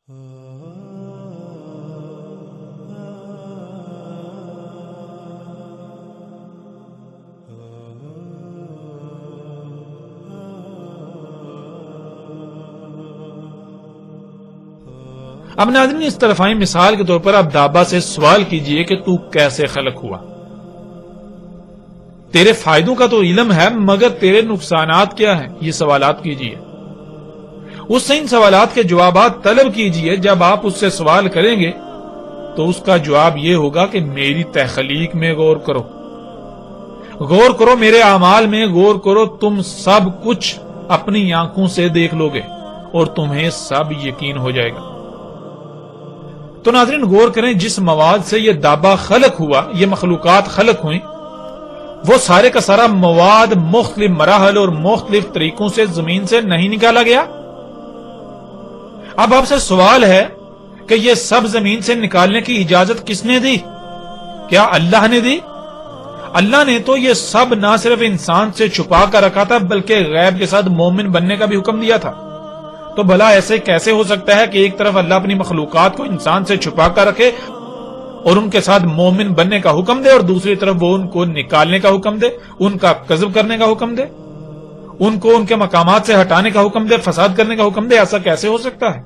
اب ناظرین اس طرف آئیں، مثال کے طور پر آپ دابا سے سوال کیجئے کہ تو کیسے خلق ہوا. تیرے فائدوں کا تو علم ہے مگر تیرے نقصانات کیا ہیں، یہ سوالات کیجئے. اس سے ان سوالات کے جوابات طلب کیجئے. جب آپ اس سے سوال کریں گے تو اس کا جواب یہ ہوگا کہ میری تخلیق میں غور کرو، غور کرو میرے اعمال میں غور کرو، تم سب کچھ اپنی آنکھوں سے دیکھ لو گے اور تمہیں سب یقین ہو جائے گا. تو ناظرین غور کریں، جس مواد سے یہ دابا خلق ہوا، یہ مخلوقات خلق ہوئیں، وہ سارے کا سارا مواد مختلف مراحل اور مختلف طریقوں سے زمین سے نہیں نکالا گیا. اب آپ سے سوال ہے کہ یہ سب زمین سے نکالنے کی اجازت کس نے دی؟ کیا اللہ نے دی؟ اللہ نے تو یہ سب نہ صرف انسان سے چھپا کر رکھا تھا بلکہ غیب کے ساتھ مومن بننے کا بھی حکم دیا تھا. تو بھلا ایسے کیسے ہو سکتا ہے کہ ایک طرف اللہ اپنی مخلوقات کو انسان سے چھپا کر رکھے اور ان کے ساتھ مومن بننے کا حکم دے، اور دوسری طرف وہ ان کو نکالنے کا حکم دے، ان کا قذف کرنے کا حکم دے، ان کو ان کے مقامات سے ہٹانے کا حکم دے، فساد کرنے کا حکم دے؟ ایسا کیسے ہو سکتا ہے؟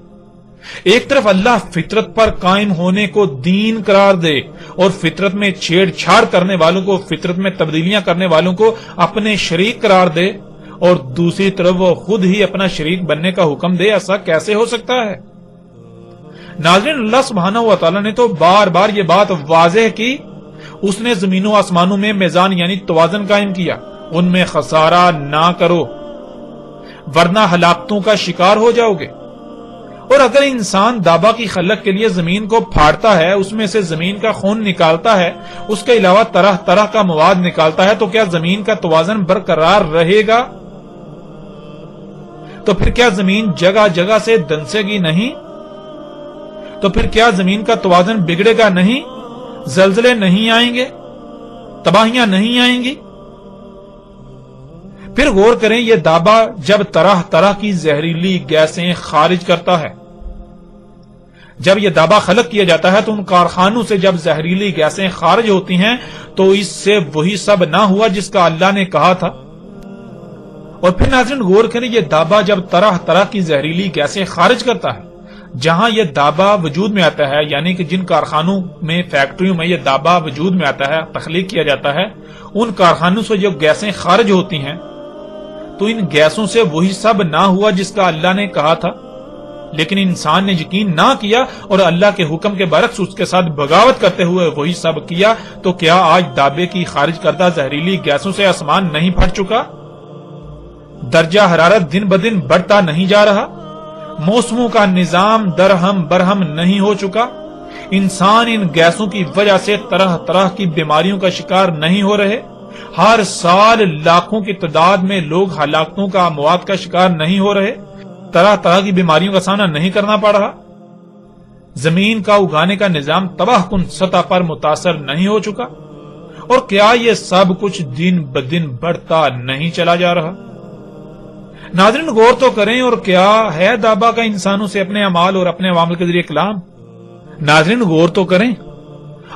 ایک طرف اللہ فطرت پر قائم ہونے کو دین قرار دے اور فطرت میں چھیڑ چھاڑ کرنے والوں کو، فطرت میں تبدیلیاں کرنے والوں کو اپنے شریک قرار دے، اور دوسری طرف وہ خود ہی اپنا شریک بننے کا حکم دے. ایسا کیسے ہو سکتا ہے؟ ناظرین اللہ سبحانہ و تعالی نے تو بار بار یہ بات واضح کی. اس نے زمین و آسمانوں میں میزان یعنی توازن قائم کیا، ان میں خسارہ نہ کرو ورنہ ہلاکتوں کا شکار ہو جاؤ گے. اور اگر انسان دابا کی خلق کے لیے زمین کو پھاڑتا ہے، اس میں سے زمین کا خون نکالتا ہے، اس کے علاوہ طرح طرح کا مواد نکالتا ہے، تو کیا زمین کا توازن برقرار رہے گا؟ تو پھر کیا زمین جگہ جگہ سے دنسے گی نہیں؟ تو پھر کیا زمین کا توازن بگڑے گا نہیں؟ زلزلے نہیں آئیں گے؟ تباہیاں نہیں آئیں گی؟ پھر غور کریں، یہ دابا جب طرح طرح کی زہریلی گیسیں خارج کرتا ہے، جب یہ دابا خلق کیا جاتا ہے تو ان کارخانوں سے جب زہریلی گیسیں خارج ہوتی ہیں تو اس سے وہی سب نہ ہوا جس کا اللہ نے کہا تھا. اور پھر ناظرین غور کریں، یہ دابا جب طرح طرح کی زہریلی گیسیں خارج کرتا ہے، جہاں یہ دابا وجود میں آتا ہے، یعنی کہ جن کارخانوں میں، فیکٹریوں میں یہ دابا وجود میں آتا ہے، تخلیق کیا جاتا ہے، ان کارخانوں سے جو گیسیں خارج ہوتی ہیں تو ان گیسوں سے وہی سب نہ ہوا جس کا اللہ نے کہا تھا. لیکن انسان نے یقین نہ کیا اور اللہ کے حکم کے برعکس اس کے ساتھ بغاوت کرتے ہوئے وہی سب کیا. تو کیا آج دابے کی خارج کردہ زہریلی گیسوں سے آسمان نہیں پھٹ چکا؟ درجہ حرارت دن بدن بڑھتا نہیں جا رہا؟ موسموں کا نظام درہم برہم نہیں ہو چکا؟ انسان ان گیسوں کی وجہ سے طرح طرح کی بیماریوں کا شکار نہیں ہو رہے؟ ہر سال لاکھوں کی تعداد میں لوگ ہلاکتوں کا، اموات کا شکار نہیں ہو رہے؟ طرح طرح کی بیماریوں کا سامنا نہیں کرنا پڑ رہا؟ زمین کا اگانے کا نظام تباہ کن سطح پر متاثر نہیں ہو چکا؟ اور کیا یہ سب کچھ دن بدن بڑھتا نہیں چلا جا رہا؟ ناظرین غور تو کریں، اور کیا ہے دابا کا انسانوں سے اپنے اعمال اور اپنے عوامل کے ذریعے کلام؟ ناظرین غور تو کریں،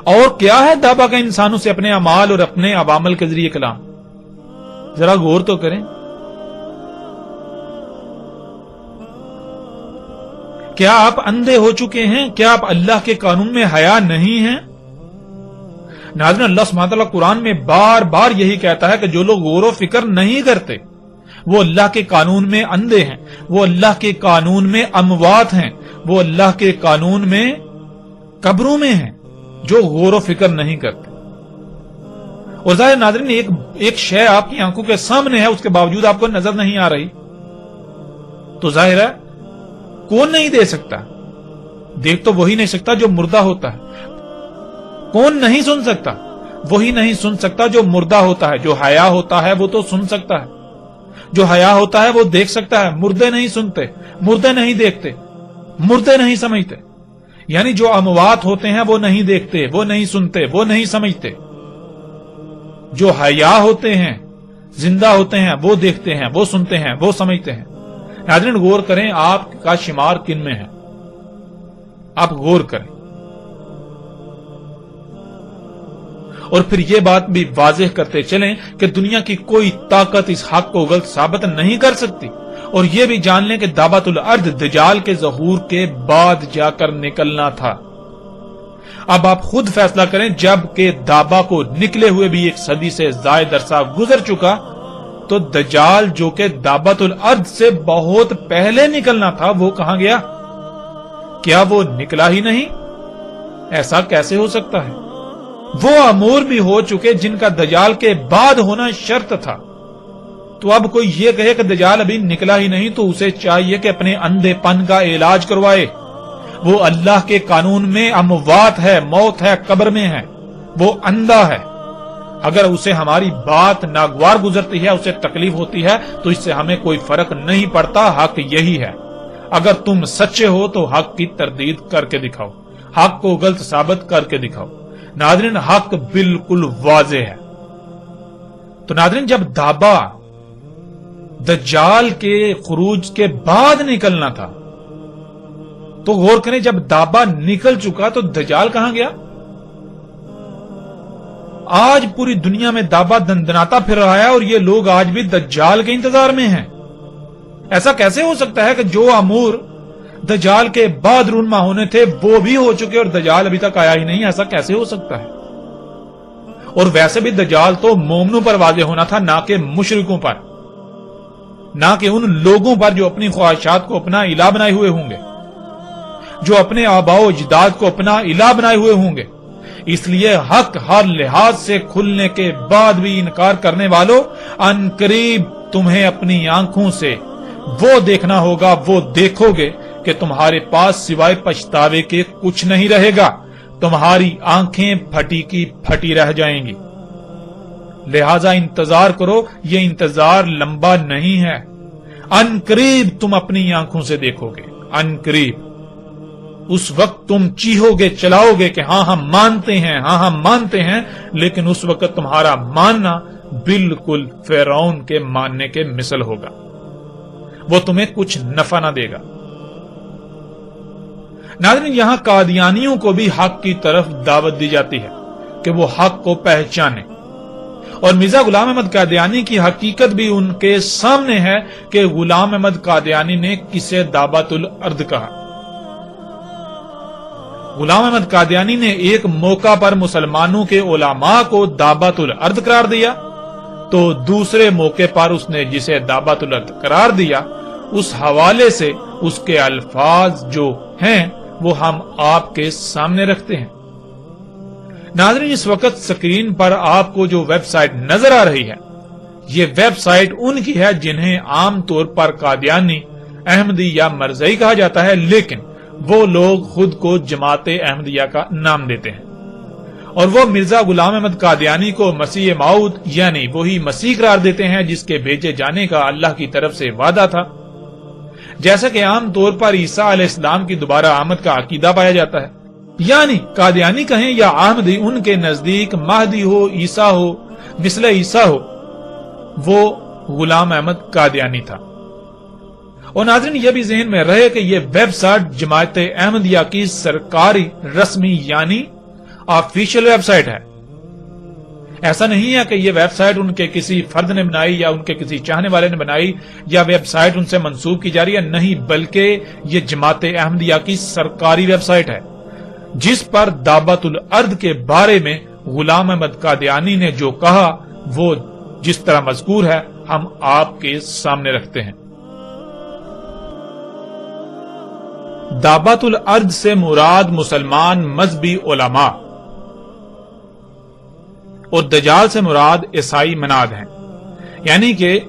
اور کیا ہے دابا کا انسانوں سے اپنے اعمال اور اپنے عوامل کے ذریعے کلام؟ ذرا غور تو کریں. کیا آپ اندھے ہو چکے ہیں؟ کیا آپ اللہ کے قانون میں حیا نہیں ہیں؟ ناظرین اللہ سبحانہ وتعالی قرآن میں بار بار یہی کہتا ہے کہ جو لوگ غور و فکر نہیں کرتے وہ اللہ کے قانون میں اندھے ہیں، وہ اللہ کے قانون میں اموات ہیں، وہ اللہ کے قانون میں قبروں میں ہیں، جو غور و فکر نہیں کرتے. اور ظاہر ناظرین ایک شے آپ کی آنکھوں کے سامنے ہے، اس کے باوجود آپ کو نظر نہیں آ رہی، تو ظاہر ہے کون نہیں دے سکتا؟ دیکھ تو وہی نہیں سکتا جو مردہ ہوتا ہے. کون نہیں سن سکتا؟ وہی نہیں سن سکتا جو مردہ ہوتا ہے. جو حیا ہوتا ہے وہ تو سن سکتا ہے، جو حیا ہوتا ہے وہ دیکھ سکتا ہے. مردے نہیں سنتے، مردے نہیں دیکھتے، مردے نہیں سمجھتے. یعنی جو اموات ہوتے ہیں وہ نہیں دیکھتے، وہ نہیں سنتے، وہ نہیں سمجھتے. جو حیا ہوتے ہیں، زندہ ہوتے ہیں، وہ دیکھتے ہیں، وہ سنتے ہیں، وہ سمجھتے ہیں. ناظرین غور کریں، آپ کا شمار کن میں ہے؟ آپ غور کریں. اور پھر یہ بات بھی واضح کرتے چلیں کہ دنیا کی کوئی طاقت اس حق کو غلط ثابت نہیں کر سکتی. اور یہ بھی جان لیں کہ دعوت الارض دجال کے ظہور کے بعد جا کر نکلنا تھا. اب آپ خود فیصلہ کریں، جب کہ دابا کو نکلے ہوئے بھی 1 صدی سے زائد عرصہ گزر چکا، تو دجال جو کہ دعوت الارض سے بہت پہلے نکلنا تھا وہ کہاں گیا؟ کیا وہ نکلا ہی نہیں؟ ایسا کیسے ہو سکتا ہے؟ وہ امور بھی ہو چکے جن کا دجال کے بعد ہونا شرط تھا. تو اب کوئی یہ کہے کہ دجال ابھی نکلا ہی نہیں تو اسے چاہیے کہ اپنے اندھے پن کا علاج کروائے. وہ اللہ کے قانون میں اموات ہے، موت ہے، قبر میں ہے، وہ اندھا ہے. اگر اسے ہماری بات ناگوار گزرتی ہے، اسے تکلیف ہوتی ہے، تو اس سے ہمیں کوئی فرق نہیں پڑتا. حق یہی ہے. اگر تم سچے ہو تو حق کی تردید کر کے دکھاؤ، حق کو غلط ثابت کر کے دکھاؤ. ناظرین، حق بالکل واضح ہے. تو ناظرین، جب دابا دجال کے خروج کے بعد نکلنا تھا تو غور کریں، جب دابا نکل چکا تو دجال کہاں گیا؟ آج پوری دنیا میں دابا دندناتا پھر رہا ہے اور یہ لوگ آج بھی دجال کے انتظار میں ہیں. ایسا کیسے ہو سکتا ہے کہ جو امور دجال کے بعد رونما ہونے تھے وہ بھی ہو چکے اور دجال ابھی تک آیا ہی نہیں؟ ایسا کیسے ہو سکتا ہے؟ اور ویسے بھی دجال تو مومنوں پر واضح ہونا تھا، نہ کہ مشرکوں پر، نہ کہ ان لوگوں پر جو اپنی خواہشات کو اپنا الہ بنائے ہوئے ہوں گے، جو اپنے آباء و اجداد کو اپنا الہ بنائے ہوئے ہوں گے. اس لیے حق ہر لحاظ سے کھلنے کے بعد بھی انکار کرنے والوں، ان قریب تمہیں اپنی آنکھوں سے وہ دیکھنا ہوگا، وہ دیکھو گے کہ تمہارے پاس سوائے پچھتاوے کے کچھ نہیں رہے گا. تمہاری آنکھیں پھٹی کی پھٹی رہ جائیں گی. لہذا انتظار کرو، یہ انتظار لمبا نہیں ہے. ان قریب تم اپنی آنکھوں سے دیکھو گے. ان قریب اس وقت تم چیخو گے، چلاؤ گے کہ ہاں ہم مانتے ہیں، ہاں ہم مانتے ہیں. لیکن اس وقت تمہارا ماننا بالکل فرعون کے ماننے کے مثل ہوگا. وہ تمہیں کچھ نفع نہ دے گا. ناظرین، یہاں قادیانیوں کو بھی حق کی طرف دعوت دی جاتی ہے کہ وہ حق کو پہچانے. اور مرزا غلام احمد قادیانی کی حقیقت بھی ان کے سامنے ہے کہ غلام احمد قادیانی نے کسے دعوت الارض کہا. غلام احمد قادیانی نے ایک موقع پر مسلمانوں کے علماء کو دعوت الارض قرار دیا، تو دوسرے موقع پر اس نے جسے دعوت الارض قرار دیا اس حوالے سے اس کے الفاظ جو ہیں وہ ہم آپ کے سامنے رکھتے ہیں. ناظرین، اس وقت سکرین پر آپ کو جو ویب سائٹ نظر آ رہی ہے، یہ ویب سائٹ ان کی ہے جنہیں عام طور پر قادیانی، احمدی یا مرزائی کہا جاتا ہے، لیکن وہ لوگ خود کو جماعت احمدیہ کا نام دیتے ہیں. اور وہ مرزا غلام احمد قادیانی کو مسیح موعود یعنی وہی مسیح قرار دیتے ہیں جس کے بھیجے جانے کا اللہ کی طرف سے وعدہ تھا. جیسا کہ عام طور پر عیسیٰ علیہ السلام کی دوبارہ آمد کا عقیدہ پایا جاتا ہے. یعنی قادیانی کہیں یا احمدی، ان کے نزدیک مہدی ہو، عیسیٰ ہو، مثل عیسیٰ ہو، وہ غلام احمد قادیانی تھا. اور ناظرین، یہ بھی ذہن میں رہے کہ یہ ویب سائٹ جماعت احمدیہ کی سرکاری رسمی یعنی آفیشیل ویب سائٹ ہے. ایسا نہیں ہے کہ یہ ویب سائٹ ان کے کسی فرد نے بنائی یا ان کے کسی چاہنے والے نے بنائی یا ویب سائٹ ان سے منسوب کی جا رہی ہے. نہیں، بلکہ یہ جماعت احمدیہ کی سرکاری ویب سائٹ ہے جس پر دعوت الارض کے بارے میں غلام احمد قادیانی نے جو کہا وہ جس طرح مذکور ہے ہم آپ کے سامنے رکھتے ہیں. دعوت الارض سے مراد مسلمان مذہبی علماء اور دجال سے مراد عیسائی مناد ہیں. یعنی کہ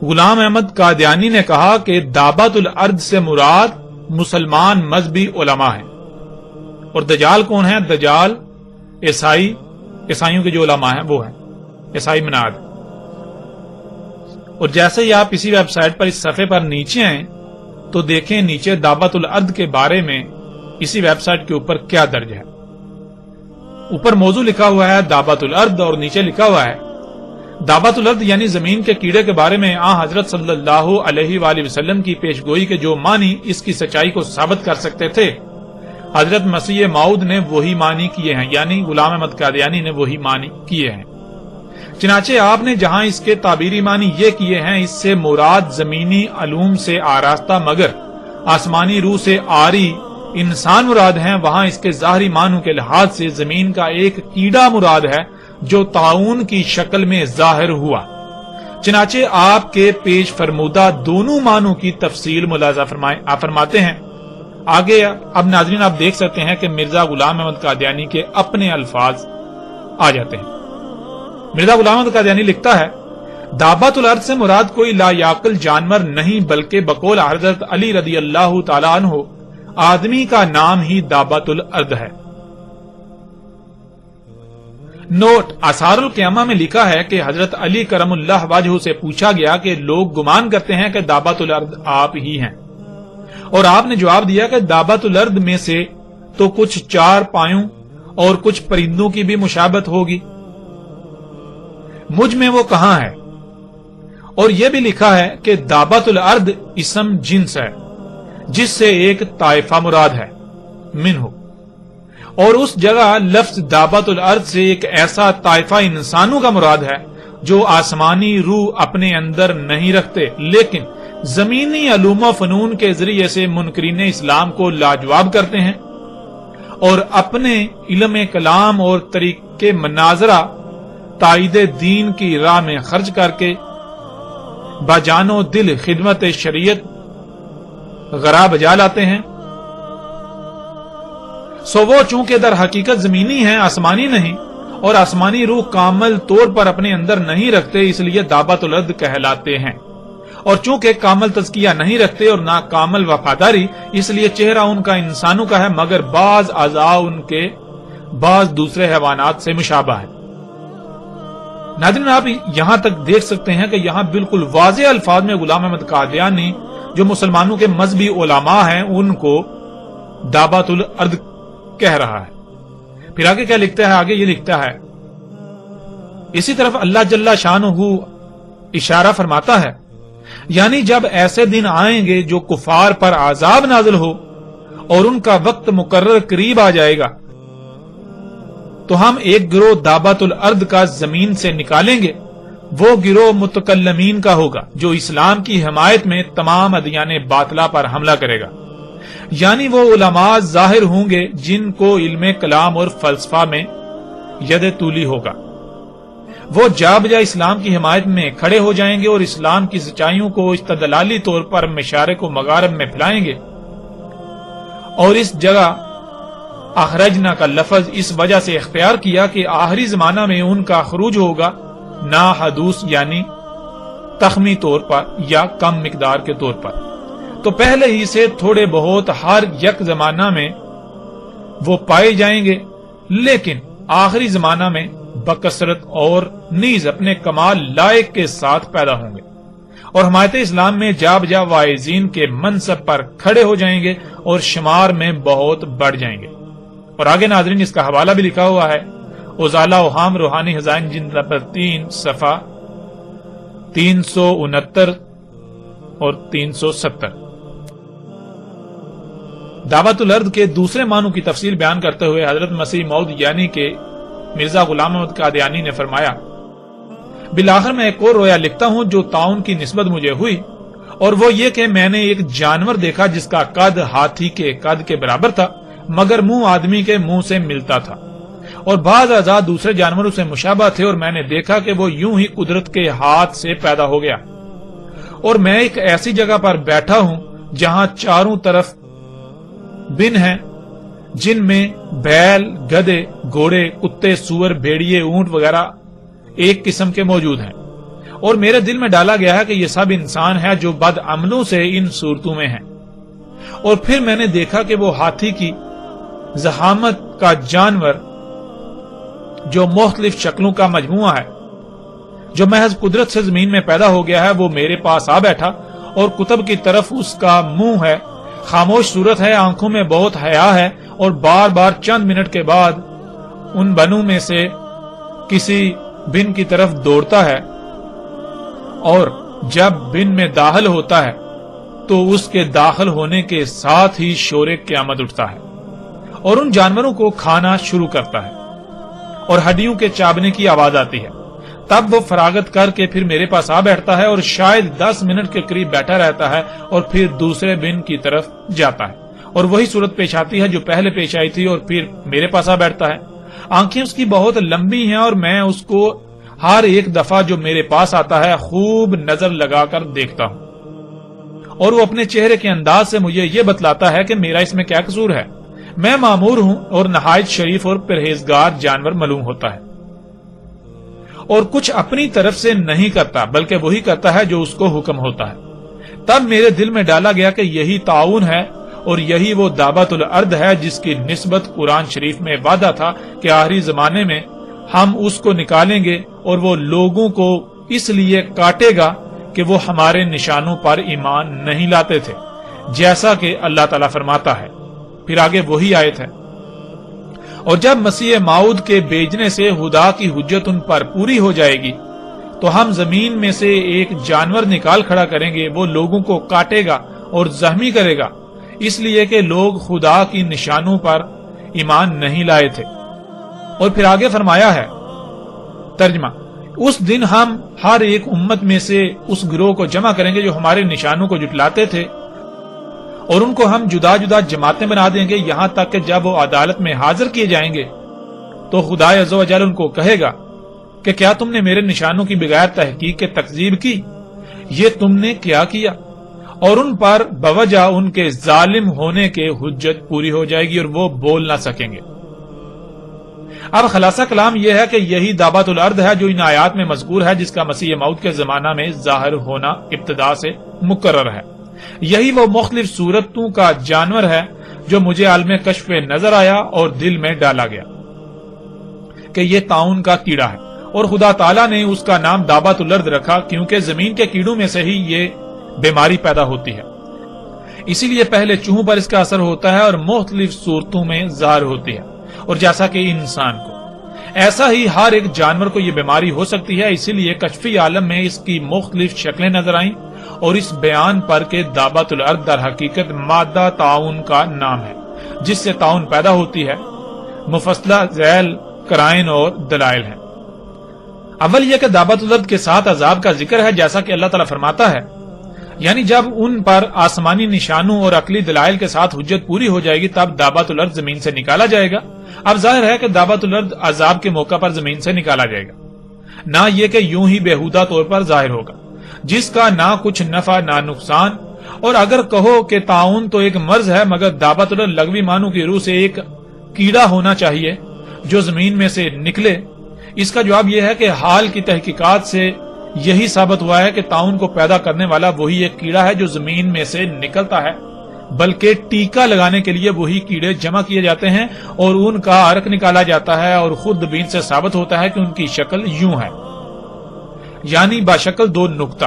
غلام احمد قادیانی نے کہا کہ دعوت الارض سے مراد مسلمان مذہبی علماء ہیں. اور دجال کون ہیں؟ دجال عیسائیوں کے جو علماء ہیں وہ ہیں عیسائی مناد. اور جیسے ہی آپ اسی ویب سائٹ پر اس صفحے پر نیچے آئیں تو دیکھیں نیچے دعوت الارض کے بارے میں اسی ویب سائٹ کے اوپر کیا درج ہے. اوپر موضوع لکھا ہوا ہے دعوت الارض اور نیچے لکھا ہوا ہے دعوت الارض یعنی زمین کے کیڑے کے بارے میں حضرت صلی اللہ علیہ وآلہ وسلم کی پیشگوئی کے جو معنی اس کی سچائی کو ثابت کر سکتے تھے حضرت مسیح موعود نے وہی معنی کیے ہیں، یعنی غلام احمد قادیانی نے وہی معنی کیے ہیں۔ چنانچہ آپ نے جہاں اس کے تعبیری معنی یہ کیے ہیں، اس سے مراد زمینی علوم سے آراستہ مگر آسمانی روح سے آری انسان مراد ہیں، وہاں اس کے ظاہری معنوں کے لحاظ سے زمین کا ایک کیڑا مراد ہے جو طاعون کی شکل میں ظاہر ہوا۔ چنانچہ آپ کے پیش فرمودہ دونوں معنوں کی تفصیل ملاحظہ فرماتے ہیں۔ آگے اب ناظرین آپ دیکھ سکتے ہیں کہ مرزا غلام احمد قادیانی کے اپنے الفاظ آ جاتے ہیں۔ مرزا غلام احمد قادیانی لکھتا ہے، دابۃ الارض سے مراد کوئی لا یعقل جانور نہیں بلکہ بقول حضرت علی رضی اللہ تعالی عنہ آدمی کا نام ہی دابۃ الارض ہے۔ نوٹ، آثار القیامہ میں لکھا ہے کہ حضرت علی کرم اللہ وجہہ سے پوچھا گیا کہ لوگ گمان کرتے ہیں کہ دابۃ الارض آپ ہی ہیں، اور آپ نے جواب دیا کہ دابۃ الارض میں سے تو کچھ چار پایوں اور کچھ پرندوں کی بھی مشابہت ہوگی، مجھ میں وہ کہاں ہے؟ اور یہ بھی لکھا ہے کہ دابۃ الارض اسم جنس ہے جس سے ایک طائفہ مراد ہے، منہ، اور اس جگہ لفظ دابۃ الارض سے ایک ایسا طائفہ انسانوں کا مراد ہے جو آسمانی روح اپنے اندر نہیں رکھتے لیکن زمینی علوم و فنون کے ذریعے سے منکرین اسلام کو لاجواب کرتے ہیں اور اپنے علم کلام اور طریقے مناظرہ تائید دین کی راہ میں خرچ کر کے باجان و دل خدمت شریعت غرا بجا لاتے ہیں۔ سو وہ چونکہ در حقیقت زمینی ہیں، آسمانی نہیں، اور آسمانی روح کامل طور پر اپنے اندر نہیں رکھتے، اس لیے دابۃ الارض کہلاتے ہیں، اور چونکہ کامل تزکیہ نہیں رکھتے اور نہ کامل وفاداری، اس لیے چہرہ ان کا انسانوں کا ہے مگر بعض اعضاء ان کے بعض دوسرے حیوانات سے مشابہ ہے۔ ناظرین آپ یہاں تک دیکھ سکتے ہیں کہ یہاں بالکل واضح الفاظ میں غلام احمد قادیانی جو مسلمانوں کے مذہبی علماء ہیں ان کو دابۃ الارض کہہ رہا ہے۔ پھر آگے کیا لکھتا ہے؟ آگے یہ لکھتا ہے، اسی طرف اللہ جل شانہ اشارہ فرماتا ہے، یعنی جب ایسے دن آئیں گے جو کفار پر عذاب نازل ہو اور ان کا وقت مقرر قریب آ جائے گا تو ہم ایک گروہ دابۃ الارض کا زمین سے نکالیں گے، وہ گروہ متکلمین کا ہوگا جو اسلام کی حمایت میں تمام ادیان باطلہ پر حملہ کرے گا، یعنی وہ علماء ظاہر ہوں گے جن کو علم کلام اور فلسفہ میں ید طولی ہوگا، وہ جا بجا اسلام کی حمایت میں کھڑے ہو جائیں گے اور اسلام کی سچائیوں کو استدلالی طور پر مشارق و مغارب میں پھیلائیں گے، اور اس جگہ اخرجنا کا لفظ اس وجہ سے اختیار کیا کہ آخری زمانہ میں ان کا خروج ہوگا نا حدوث یعنی تخمی طور پر یا کم مقدار کے طور پر، تو پہلے ہی سے تھوڑے بہت ہر یک زمانہ میں وہ پائے جائیں گے، لیکن آخری زمانہ میں بکثرت اور نیز اپنے کمال لائق کے ساتھ پیدا ہوں گے اور حمایت اسلام میں جا بجا واعظین کے منصب پر کھڑے ہو جائیں گے اور شمار میں بہت بڑھ جائیں گے۔ اور آگے ناظرین اس کا حوالہ بھی لکھا ہوا ہے، ازالہ اوہام روحانی خزائن جلد نمبر 3 صفحہ 369 اور 370۔ دعوت الارض کے دوسرے معنوں کی تفصیل بیان کرتے ہوئے حضرت مسیح موعود یعنی کہ مرزا غلام احمد قادیانی نے فرمایا، بالآخر میں ایک اور رویا لکھتا ہوں جو طاعون کی نسبت مجھے ہوئی، اور وہ یہ کہ میں نے ایک جانور دیکھا جس کا قد ہاتھی کے قد کے برابر تھا مگر منہ آدمی کے منہ سے ملتا تھا، اور بعض اعضاء دوسرے جانوروں سے مشابہ تھے، اور میں نے دیکھا کہ وہ یوں ہی قدرت کے ہاتھ سے پیدا ہو گیا، اور میں ایک ایسی جگہ پر بیٹھا ہوں جہاں چاروں طرف بن ہیں جن میں بیل، گدے، گھوڑے، کتے، سور، بھیڑیے، اونٹ وغیرہ ایک قسم کے موجود ہیں، اور میرے دل میں ڈالا گیا ہے کہ یہ سب انسان ہے جو بد عملوں سے ان صورتوں میں ہیں، اور پھر میں نے دیکھا کہ وہ ہاتھی کی زحامت کا جانور جو مختلف شکلوں کا مجموعہ ہے جو محض قدرت سے زمین میں پیدا ہو گیا ہے، وہ میرے پاس آ بیٹھا اور کتب کی طرف اس کا منہ ہے، خاموش صورت ہے، آنکھوں میں بہت حیا ہے، اور بار بار چند منٹ کے بعد ان بنوں میں سے کسی بن کی طرف دوڑتا ہے، اور جب بن میں داخل ہوتا ہے تو اس کے داخل ہونے کے ساتھ ہی شور قیامت اٹھتا ہے، اور ان جانوروں کو کھانا شروع کرتا ہے اور ہڈیوں کے چابنے کی آواز آتی ہے۔ تب وہ فراغت کر کے پھر میرے پاس آ بیٹھتا ہے اور شاید 10 منٹ کے قریب بیٹھا رہتا ہے اور پھر دوسرے بن کی طرف جاتا ہے اور وہی صورت پیش آتی ہے جو پہلے پیش آئی تھی، اور پھر میرے پاس آ بیٹھتا ہے۔ آنکھیں اس کی بہت لمبی ہیں اور میں اس کو ہر ایک دفعہ جو میرے پاس آتا ہے خوب نظر لگا کر دیکھتا ہوں، اور وہ اپنے چہرے کے انداز سے مجھے یہ بتلاتا ہے کہ میرا اس میں کیا قصور ہے۔ میں مامور ہوں اور نہایت شریف اور پرہیزگار جانور معلوم ہوتا ہے، اور کچھ اپنی طرف سے نہیں کرتا بلکہ وہی کرتا ہے جو اس کو حکم ہوتا ہے۔ تب میرے دل میں ڈالا گیا کہ یہی طاعون ہے اور یہی وہ دابۃ الارض ہے جس کی نسبت قرآن شریف میں وعدہ تھا کہ آخری زمانے میں ہم اس کو نکالیں گے اور وہ لوگوں کو اس لیے کاٹے گا کہ وہ ہمارے نشانوں پر ایمان نہیں لاتے تھے، جیسا کہ اللہ تعالیٰ فرماتا ہے۔ پھر آگے وہی آیت ہے، اور جب مسیح موعود کے بھیجنے سے خدا کی حجت ان پر پوری ہو جائے گی تو ہم زمین میں سے ایک جانور نکال کھڑا کریں گے، وہ لوگوں کو کاٹے گا اور زخمی کرے گا، اس لیے کہ لوگ خدا کی نشانوں پر ایمان نہیں لائے تھے۔ اور پھر آگے فرمایا ہے، ترجمہ، اس دن ہم ہر ایک امت میں سے اس گروہ کو جمع کریں گے جو ہمارے نشانوں کو جھٹلاتے تھے، اور ان کو ہم جدا جدا جماعتیں بنا دیں گے، یہاں تک کہ جب وہ عدالت میں حاضر کیے جائیں گے تو خدا عز و جل ان کو کہے گا کہ کیا تم نے میرے نشانوں کی بغیر تحقیق کے تکذیب کی؟ یہ تم نے کیا کیا؟ اور ان پر بوجہ ان کے ظالم ہونے کے حجت پوری ہو جائے گی اور وہ بول نہ سکیں گے۔ اب خلاصہ کلام یہ ہے کہ یہی دابۃ الارض ہے جو ان آیات میں مذکور ہے، جس کا مسیح موعود کے زمانہ میں ظاہر ہونا ابتدا سے مقرر ہے۔ یہی وہ مختلف صورتوں کا جانور ہے جو مجھے عالم کشف نظر آیا اور دل میں ڈالا گیا کہ یہ طاعون کا کیڑا ہے، اور خدا تعالیٰ نے اس کا نام دابۃ الارض رکھا کیونکہ زمین کے کیڑوں میں سے ہی یہ بیماری پیدا ہوتی ہے، اسی لیے پہلے چوہوں پر اس کا اثر ہوتا ہے اور مختلف صورتوں میں ظاہر ہوتی ہے، اور جیسا کہ انسان کو ایسا ہی ہر ایک جانور کو یہ بیماری ہو سکتی ہے، اسی لیے کشفی عالم میں اس کی مختلف شکلیں نظر آئیں اور اس بیان پر کہ دابۃ الارض در حقیقت مادہ طاعون کا نام ہے جس سے طاعون پیدا ہوتی ہے، مفصلہ ذیل قرائن اور دلائل ہیں۔ اول یہ کہ دابۃ الارض کے ساتھ عذاب کا ذکر ہے، جیسا کہ اللہ تعالیٰ فرماتا ہے، یعنی جب ان پر آسمانی نشانوں اور عقلی دلائل کے ساتھ حجت پوری ہو جائے گی تب دابۃ الارض زمین سے نکالا جائے گا۔ اب ظاہر ہے کہ دابۃ الارض عذاب کے موقع پر زمین سے نکالا جائے گا، نہ یہ کہ یوں ہی بیہودہ طور پر ظاہر ہوگا جس کا نہ کچھ نفع نہ نقصان۔ اور اگر کہو کہ طاعون تو ایک مرض ہے، مگر دابۃ الارض لغوی معنوں کی روح سے ایک کیڑا ہونا چاہیے جو زمین میں سے نکلے، اس کا جواب یہ ہے کہ حال کی تحقیقات سے یہی ثابت ہوا ہے کہ طاعون کو پیدا کرنے والا وہی ایک کیڑا ہے جو زمین میں سے نکلتا ہے، بلکہ ٹیکا لگانے کے لیے وہی کیڑے جمع کیے جاتے ہیں اور ان کا عرق نکالا جاتا ہے، اور خود بین سے ثابت ہوتا ہے کہ ان کی شکل یوں ہے، یعنی باشکل دو نقطہ،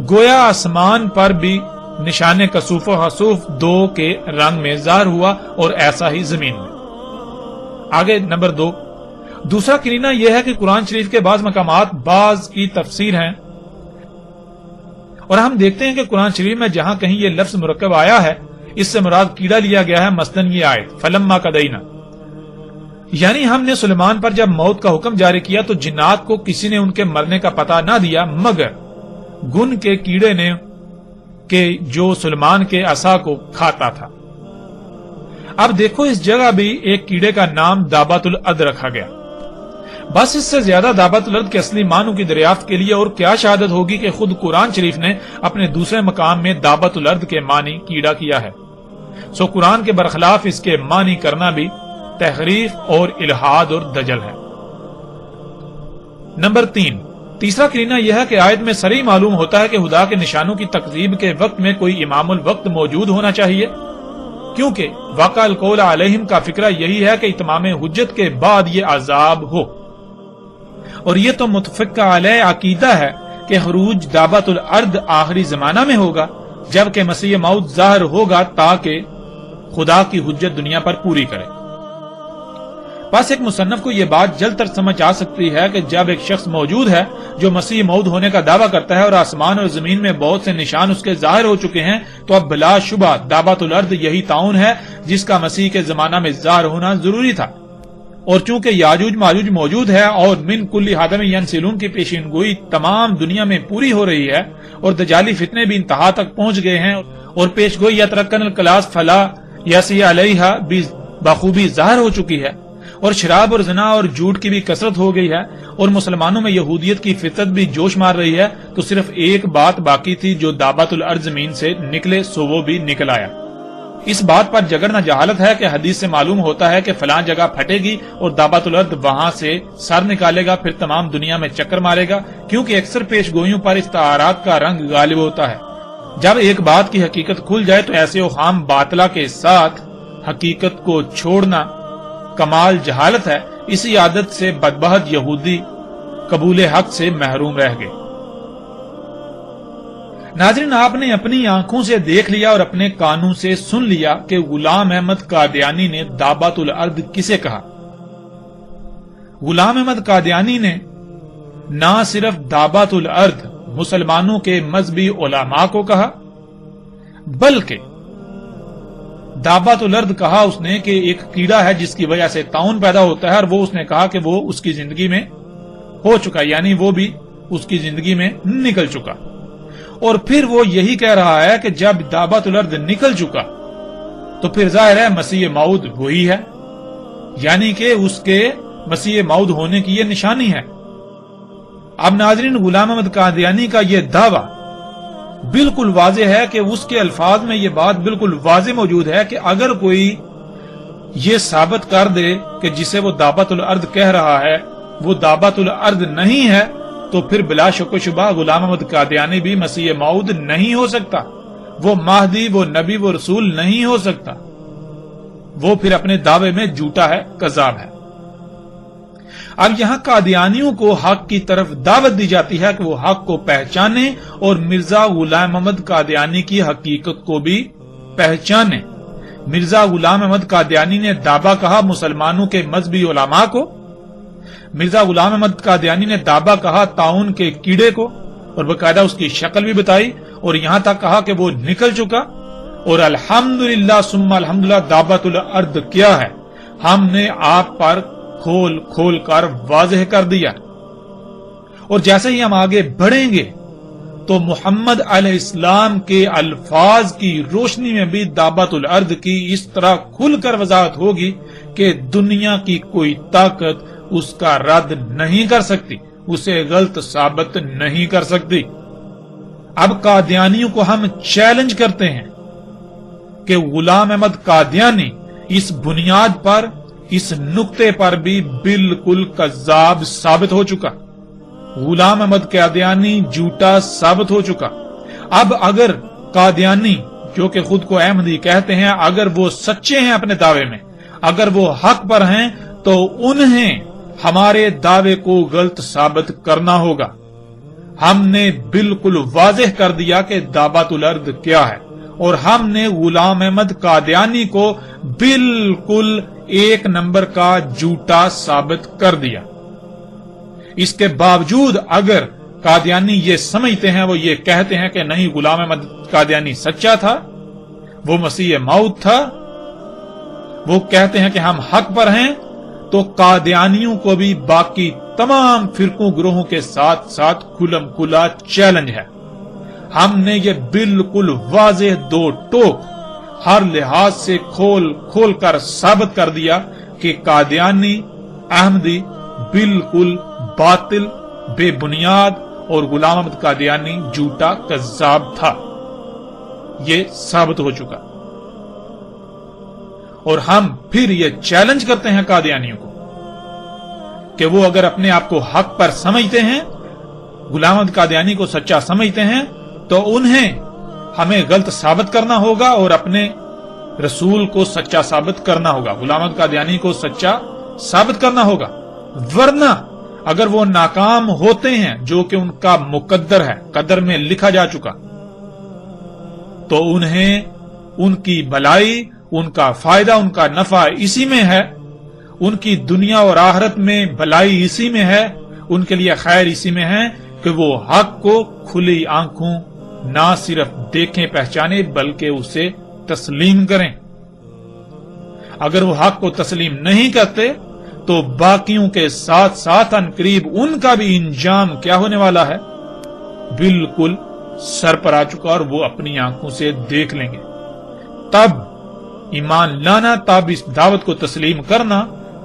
گویا آسمان پر بھی نشان کسوف و حسوف دو کے رنگ میں ظاہر ہوا اور ایسا ہی زمین میں۔ آگے نمبر 2، دوسرا کرینہ یہ ہے کہ قرآن شریف کے بعض مقامات بعض کی تفسیر ہیں، اور ہم دیکھتے ہیں کہ قرآن شریف میں جہاں کہیں یہ لفظ مرکب آیا ہے اس سے مراد کیڑا لیا گیا ہے، مثلاً یہ آیت فلما قضینا، یعنی ہم نے سلیمان پر جب موت کا حکم جاری کیا تو جنات کو کسی نے ان کے مرنے کا پتہ نہ دیا مگر گن کے کیڑے نے کہ جو سلیمان کے عصا کو کھاتا تھا۔ اب دیکھو اس جگہ بھی ایک کیڑے کا نام دابۃ الارض رکھا گیا، بس اس سے زیادہ دابۃ الارض کے اصلی معنوں کی دریافت کے لیے اور کیا شہادت ہوگی کہ خود قرآن شریف نے اپنے دوسرے مقام میں دابۃ الارض کے معنی کیڑا کیا ہے، سو قرآن کے برخلاف اس کے معنی کرنا بھی تحریف اور الہاد اور دجل ہے۔ نمبر 3، تیسرا کرینہ یہ ہے کہ آیت میں صریح معلوم ہوتا ہے کہ خدا کے نشانوں کی تکذیب کے وقت میں کوئی امام الوقت موجود ہونا چاہیے، کیونکہ واقع القول علیہم کا فکرہ یہی ہے کہ اتمام حجت کے بعد یہ عذاب ہو، اور یہ تو متفق علیہ عقیدہ ہے کہ خروج دابۃ الارض آخری زمانہ میں ہوگا جبکہ مسیح موعود ظاہر ہوگا تاکہ خدا کی حجت دنیا پر پوری کرے۔ بس ایک مصنف کو یہ بات جلد تر سمجھ آ سکتی ہے کہ جب ایک شخص موجود ہے جو مسیح موعود ہونے کا دعویٰ کرتا ہے اور آسمان اور زمین میں بہت سے نشان اس کے ظاہر ہو چکے ہیں، تو اب بلا شبہ دعوت الارض یہی طاعون ہے جس کا مسیح کے زمانہ میں ظاہر ہونا ضروری تھا۔ اور چونکہ یاجوج ماجوج موجود ہے اور من کل حدب ینسلون کی پیشین گوئی تمام دنیا میں پوری ہو رہی ہے اور دجالی فتنے بھی انتہا تک پہنچ گئے ہیں اور پیش گوئی یترکن الکلاس فلا یسی علیہا بھی بخوبی ظاہر ہو چکی ہے، اور شراب اور زنا اور جھوٹ کی بھی کثرت ہو گئی ہے، اور مسلمانوں میں یہودیت کی فطرت بھی جوش مار رہی ہے، تو صرف ایک بات باقی تھی جو دعوت الارض زمین سے نکلے، سو وہ بھی نکل آیا۔ اس بات پر جگرنا جہالت ہے کہ حدیث سے معلوم ہوتا ہے کہ فلاں جگہ پھٹے گی اور دعوت الارض وہاں سے سر نکالے گا، پھر تمام دنیا میں چکر مارے گا، کیونکہ اکثر پیش گوئیوں پر استعارات کا رنگ غالب ہوتا ہے۔ جب ایک بات کی حقیقت کھل جائے تو ایسے اوہام باطلہ کے ساتھ حقیقت کو چھوڑنا کمال جہالت ہے۔ اسی عادت سے بدبخت یہودی قبول حق سے محروم رہ گئے۔ ناظرین، آپ نے اپنی آنکھوں سے دیکھ لیا اور اپنے کانوں سے سن لیا کہ غلام احمد قادیانی نے دعوت الارض کسے کہا۔ غلام احمد قادیانی نے نہ صرف دعوت الارض مسلمانوں کے مذہبی علماء کو کہا، بلکہ دعوت الارض کہا اس نے کہ ایک کیڑا ہے جس کی وجہ سے طاعون پیدا ہوتا ہے، اور وہ اس نے کہا کہ وہ اس کی زندگی میں ہو چکا، یعنی وہ بھی اس کی زندگی میں نکل چکا۔ اور پھر وہ یہی کہہ رہا ہے کہ جب دعوت الارض نکل چکا تو پھر ظاہر ہے مسیح موعود وہی ہے، یعنی کہ اس کے مسیح موعود ہونے کی یہ نشانی ہے۔ اب ناظرین، غلام احمد قادیانی کا یہ دعویٰ بالکل واضح ہے کہ اس کے الفاظ میں یہ بات بالکل واضح موجود ہے کہ اگر کوئی یہ ثابت کر دے کہ جسے وہ دعوت الارض کہہ رہا ہے وہ دعوت الارض نہیں ہے، تو پھر بلا شک و شبہ غلام احمد قادیانی بھی مسیح موعود نہیں ہو سکتا، وہ مہدی، وہ نبی، وہ رسول نہیں ہو سکتا، وہ پھر اپنے دعوے میں جھوٹا ہے، کذاب ہے۔ اب یہاں قادیانیوں کو حق کی طرف دعوت دی جاتی ہے کہ وہ حق کو پہچانے اور مرزا غلام احمد قادیانی کی حقیقت کو بھی پہچانے۔ مرزا غلام احمد قادیانی نے دعویٰ کہا مسلمانوں کے مذہبی علماء کو، مرزا غلام احمد قادیانی نے دعویٰ کہا طاعون کے کیڑے کو، اور باقاعدہ اس کی شکل بھی بتائی، اور یہاں تک کہا کہ وہ نکل چکا، اور الحمدللہ ثم الحمدللہ دعوت الارض کیا ہے ہم نے آپ پر کھول کھول کر واضح کر دیا۔ اور جیسے ہی ہم آگے بڑھیں گے تو محمد علیہ السلام کے الفاظ کی روشنی میں بھی دعوت الارض کی اس طرح کھل کر وضاحت ہوگی کہ دنیا کی کوئی طاقت اس کا رد نہیں کر سکتی، اسے غلط ثابت نہیں کر سکتی۔ اب قادیانیوں کو ہم چیلنج کرتے ہیں کہ غلام احمد قادیانی اس بنیاد پر، اس نقطے پر بھی بالکل کذاب ثابت ہو چکا، غلام احمد قادیانی جھوٹا ثابت ہو چکا۔ اب اگر قادیانی جو کہ خود کو احمدی کہتے ہیں، اگر وہ سچے ہیں اپنے دعوے میں، اگر وہ حق پر ہیں، تو انہیں ہمارے دعوے کو غلط ثابت کرنا ہوگا۔ ہم نے بالکل واضح کر دیا کہ دعوت الارض کیا ہے، اور ہم نے غلام احمد قادیانی کو بالکل ایک نمبر کا جھوٹا ثابت کر دیا۔ اس کے باوجود اگر قادیانی یہ سمجھتے ہیں، وہ یہ کہتے ہیں کہ نہیں غلام احمد قادیانی سچا تھا، وہ مسیح موعود تھا، وہ کہتے ہیں کہ ہم حق پر ہیں، تو قادیانیوں کو بھی باقی تمام فرقوں گروہوں کے ساتھ ساتھ کھلم کھلا چیلنج ہے۔ ہم نے یہ بالکل واضح دو ٹوک ہر لحاظ سے کھول کھول کر ثابت کر دیا کہ قادیانی احمدی بالکل باطل، بے بنیاد، اور غلام احمد قادیانی جھوٹا کذاب تھا۔ یہ ثابت ہو چکا، اور ہم پھر یہ چیلنج کرتے ہیں قادیانیوں کو کہ وہ اگر اپنے آپ کو حق پر سمجھتے ہیں، غلام احمد قادیانی کو سچا سمجھتے ہیں، تو انہیں ہمیں غلط ثابت کرنا ہوگا اور اپنے رسول کو سچا ثابت کرنا ہوگا، غلام احمد قادیانی کو سچا ثابت کرنا ہوگا۔ ورنہ اگر وہ ناکام ہوتے ہیں، جو کہ ان کا مقدر ہے، قدر میں لکھا جا چکا، تو انہیں ان کی بھلائی، ان کا فائدہ، ان کا نفع اسی میں ہے، ان کی دنیا اور آخرت میں بھلائی اسی میں ہے، ان کے لیے خیر اسی میں ہے کہ وہ حق کو کھلی آنکھوں نہ صرف دیکھیں پہچانے بلکہ اسے تسلیم کریں۔ اگر وہ حق کو تسلیم نہیں کرتے تو باقیوں کے ساتھ ساتھ ان قریب ان کا بھی انجام کیا ہونے والا ہے، بالکل سر پر آ چکا، اور وہ اپنی آنکھوں سے دیکھ لیں گے۔ تب ایمان لانا، تب اس دعوت کو تسلیم کرنا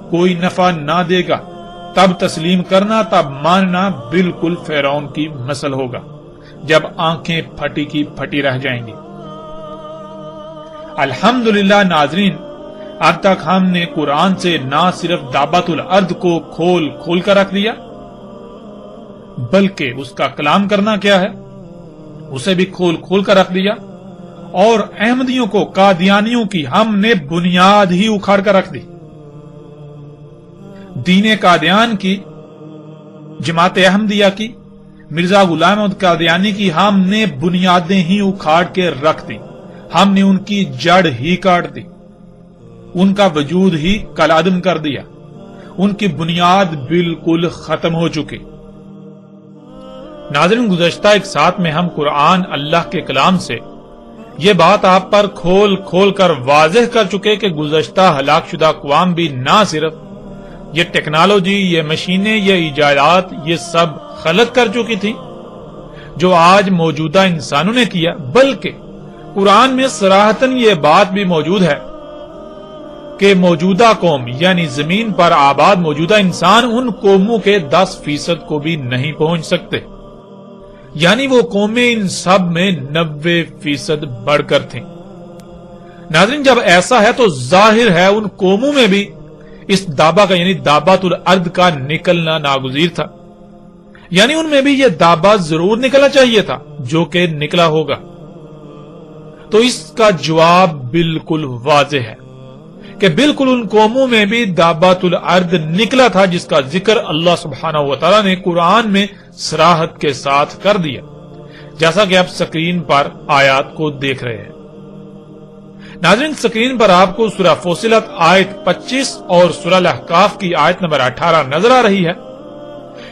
کوئی نفع نہ دے گا، تب تسلیم کرنا، تب ماننا بالکل فرعون کی مثل ہوگا جب آنکھیں پھٹی کی پھٹی رہ جائیں گی۔ الحمدللہ ناظرین، اب تک ہم نے قرآن سے نہ صرف دابت الارض کو کھول کھول کر رکھ دیا، بلکہ اس کا کلام کرنا کیا ہے اسے بھی کھول کھول کر رکھ دیا، اور احمدیوں کو، قادیانیوں کی ہم نے بنیاد ہی اکھاڑ کر رکھ دی۔ دین قادیان کی، جماعت احمدیہ کی، مرزا غلام احمد قادیانی کی ہم نے بنیادیں ہی اکھاڑ کے رکھ دی، ہم نے ان کی جڑ ہی کاٹ دی، ان کا وجود ہی کالعدم کر دیا، ان کی بنیاد بالکل ختم ہو چکی۔ ناظرین، گزشتہ ایک ساتھ میں ہم قرآن، اللہ کے کلام سے یہ بات آپ پر کھول کھول کر واضح کر چکے کہ گزشتہ ہلاک شدہ اقوام بھی نہ صرف یہ ٹیکنالوجی، یہ مشینیں، یہ ایجادات، یہ سب خلق کر چکی تھی جو آج موجودہ انسانوں نے کیا، بلکہ قرآن میں صراحتاً یہ بات بھی موجود ہے کہ موجودہ قوم یعنی زمین پر آباد موجودہ انسان ان قوموں کے 10% کو بھی نہیں پہنچ سکتے، یعنی وہ قومیں ان سب میں 90% بڑھ کر تھیں۔ ناظرین، جب ایسا ہے تو ظاہر ہے ان قوموں میں بھی اس دابا کا یعنی دابت الارض کا نکلنا ناگزیر تھا، یعنی ان میں بھی یہ دابا ضرور نکلنا چاہیے تھا جو کہ نکلا ہوگا۔ تو اس کا جواب بالکل واضح ہے کہ بالکل ان قوموں میں بھی دابت الارض نکلا تھا، جس کا ذکر اللہ سبحانہ و تعالی نے قرآن میں صراحت کے ساتھ کر دیا، جیسا کہ آپ سکرین پر آیات کو دیکھ رہے ہیں۔ ناظرین، سکرین پر آپ کو سورہ فصلت آیت 25 اور سورہ الاحقاف کی آیت نمبر 18 نظر آ رہی ہے۔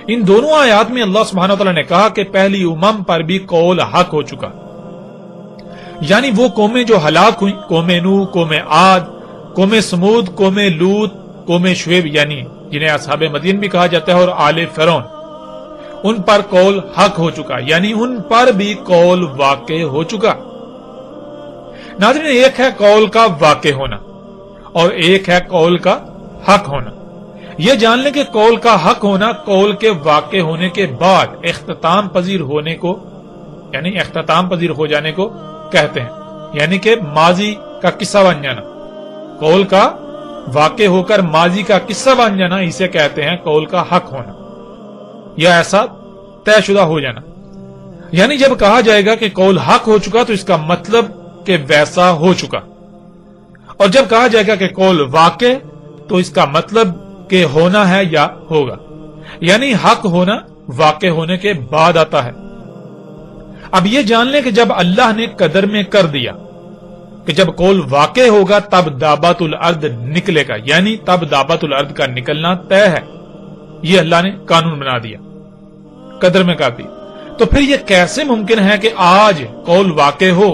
ان دونوں آیات میں اللہ سبحانہ و تعالی نے کہا کہ پہلی امم پر بھی قول حق ہو چکا، یعنی وہ قومیں جو ہلاک ہوئیں، قوم نوح، قوم عاد، قوم سمود، قوم لوط، قوم شعیب یعنی جنہیں اصحاب مدین بھی کہا جاتا ہے، اور آل فرعون، ان پر قول حق ہو چکا، یعنی ان پر بھی قول واقع ہو چکا۔ ناظرین، ایک ہے قول کا واقع ہونا اور ایک ہے قول کا حق ہونا۔ یہ جان لیں کہ قول کا حق ہونا قول کے واقع ہونے کے بعد اختتام پذیر ہونے کو یعنی اختتام پذیر ہو جانے کو کہتے ہیں، یعنی کہ ماضی کا قصہ بن جانا۔ قول کا واقع ہو کر ماضی کا قصہ بن جانا اسے کہتے ہیں قول کا حق ہونا، یا ایسا طے شدہ ہو جانا۔ یعنی جب کہا جائے گا کہ قول حق ہو چکا تو اس کا مطلب کہ ویسا ہو چکا، اور جب کہا جائے گا کہ قول واقع تو اس کا مطلب کہ ہونا ہے یا ہوگا، یعنی حق ہونا واقع ہونے کے بعد آتا ہے۔ اب یہ جان لیں کہ جب اللہ نے قدر میں کر دیا کہ جب قول واقع ہوگا تب دابت الارض نکلے گا، یعنی تب دابت الارض کا نکلنا طے ہے، یہ اللہ نے قانون بنا دیا، قدر میں کر دیا۔ تو پھر یہ کیسے ممکن ہے کہ آج قول واقع ہو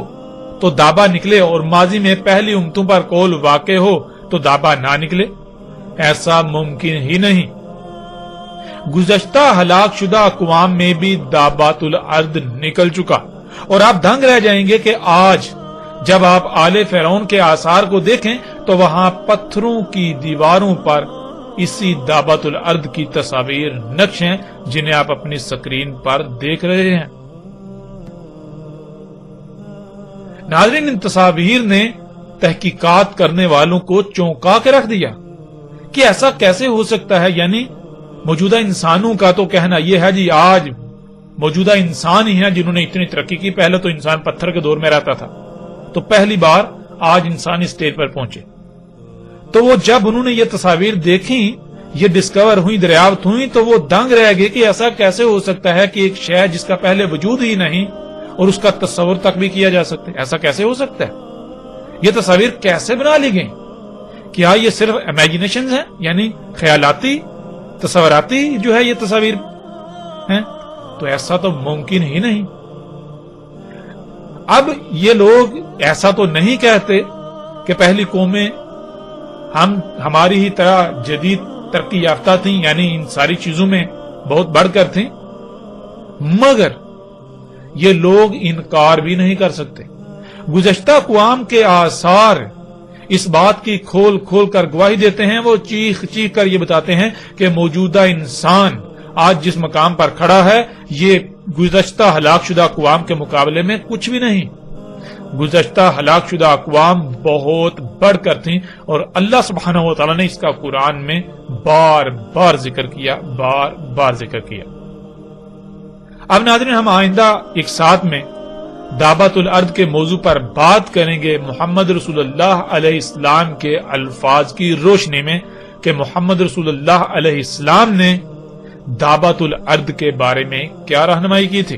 تو دابا نکلے اور ماضی میں پہلی امتوں پر قول واقع ہو تو دابا نہ نکلے؟ ایسا ممکن ہی نہیں۔ گزشتہ ہلاک شدہ اقوام میں بھی دابت الارض نکل چکا، اور آپ دنگ رہ جائیں گے کہ آج جب آپ آل فرعون کے آثار کو دیکھیں تو وہاں پتھروں کی دیواروں پر اسی دابت الارض کی تصاویر نقش ہیں جنہیں آپ اپنی سکرین پر دیکھ رہے ہیں۔ ناظرین، ان تصاویر نے تحقیقات کرنے والوں کو چونکا کے رکھ دیا کہ ایسا کیسے ہو سکتا ہے، یعنی موجودہ انسانوں کا تو کہنا یہ ہے جی آج موجودہ انسان ہی ہیں جنہوں نے اتنی ترقی کی، پہلے تو انسان پتھر کے دور میں رہتا تھا، تو پہلی بار آج انسان اس اسٹیج پر پہنچے۔ تو وہ جب انہوں نے یہ تصاویر دیکھی، یہ ڈسکور ہوئی، دریافت ہوئی، تو وہ دنگ رہ گئے کہ ایسا کیسے ہو سکتا ہے کہ ایک شے جس کا پہلے وجود ہی نہیں اور اس کا تصور تک بھی کیا جا سکتا ہے، ایسا کیسے ہو سکتا ہے؟ یہ تصاویر کیسے بنا لی گئی؟ کیا یہ صرف امیجنیشنز ہیں، یعنی خیالاتی تصوراتی جو ہے یہ تصاویر ہیں؟ تو ایسا تو ممکن ہی نہیں۔ اب یہ لوگ ایسا تو نہیں کہتے کہ پہلی قومیں ہماری ہی طرح جدید ترقی یافتہ تھیں، یعنی ان ساری چیزوں میں بہت بڑھ کر تھیں، مگر یہ لوگ انکار بھی نہیں کر سکتے۔ گزشتہ اقوام کے آثار اس بات کی کھول کھول کر گواہی دیتے ہیں، وہ چیخ چیخ کر یہ بتاتے ہیں کہ موجودہ انسان آج جس مقام پر کھڑا ہے یہ گزشتہ ہلاک شدہ اقوام کے مقابلے میں کچھ بھی نہیں۔ گزشتہ ہلاک شدہ اقوام بہت بڑھ کر تھیں، اور اللہ سبحانہ و تعالیٰ نے اس کا قرآن میں بار بار ذکر کیا، بار بار ذکر کیا۔ اب ناظرین، ہم آئندہ ایک ساتھ میں دعوت الارض کے موضوع پر بات کریں گے محمد رسول اللہ علیہ السلام کے الفاظ کی روشنی میں کہ محمد رسول اللہ علیہ السلام نے دعوت الارض کے بارے میں کیا رہنمائی کی تھی۔